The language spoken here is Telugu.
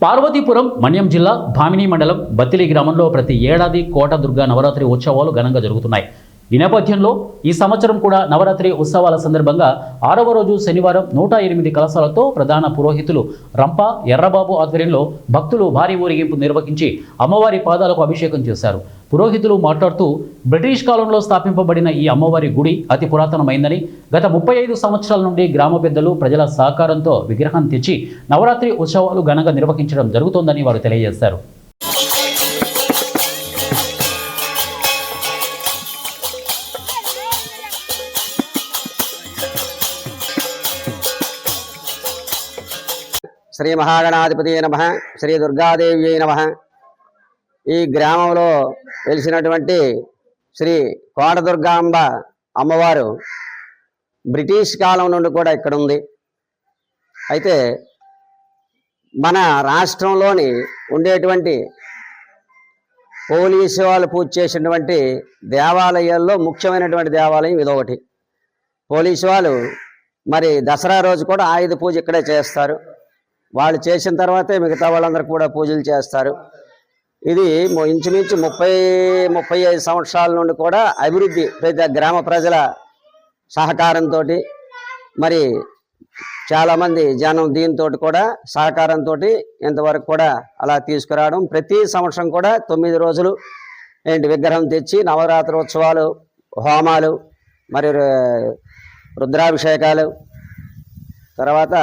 పార్వతీపురం మన్యం జిల్లా భామిని మండలం బత్తిలి గ్రామంలో ప్రతి ఏడాది కోట దుర్గా నవరాత్రి ఉత్సవాలు ఘనంగా జరుగుతున్నాయి. ఈ నేపథ్యంలో ఈ సంవత్సరం కూడా నవరాత్రి ఉత్సవాల సందర్భంగా 6వ రోజు శనివారం 108 కలశాలతో ప్రధాన పురోహితులు రంప ఎర్రబాబు ఆధ్వర్యంలో భక్తులు భారీ ఊరేగింపు నిర్వహించి అమ్మవారి పాదాలకు అభిషేకం చేశారు. పురోహితులు మాట్లాడుతూ బ్రిటిష్ కాలంలో స్థాపింపబడిన ఈ అమ్మవారి గుడి అతి పురాతనమైందని, గత 35 సంవత్సరాల నుండి గ్రామ పెద్దలు ప్రజల సహకారంతో విగ్రహం తెచ్చి నవరాత్రి ఉత్సవాలు ఘనంగా నిర్వహించడం జరుగుతోందని వారు తెలియజేశారు. శ్రీ మహాగణాధిపతి నమః, శ్రీ దుర్గాదేవి నమః. ఈ గ్రామంలో వెలిసినటువంటి శ్రీ కోట దుర్గాంబ అమ్మవారు బ్రిటిష్ కాలం నుండి కూడా ఇక్కడ ఉంది. అయితే మన రాష్ట్రంలోని ఉండేటువంటి పోలీసు వాళ్ళు పూజ చేసినటువంటి దేవాలయాల్లో ముఖ్యమైనటువంటి దేవాలయం ఇదొకటి. పోలీసు వాళ్ళు మరి దసరా రోజు కూడా ఆయుధ పూజ ఇక్కడే చేస్తారు. వాళ్ళు చేసిన తర్వాతే మిగతా వాళ్ళందరూ కూడా పూజలు చేస్తారు. ఇది ఇంచుమించు 30-35 సంవత్సరాల నుండి కూడా అభివృద్ధి ప్రతి గ్రామ ప్రజల సహకారంతో, మరి చాలామంది జనం దీంతో కూడా సహకారంతో ఇంతవరకు కూడా అలా తీసుకురావడం. ప్రతి సంవత్సరం కూడా 9 రోజులు విగ్రహం తెచ్చి నవరాత్రి ఉత్సవాలు, హోమాలు, మరి రుద్రాభిషేకాలు, తర్వాత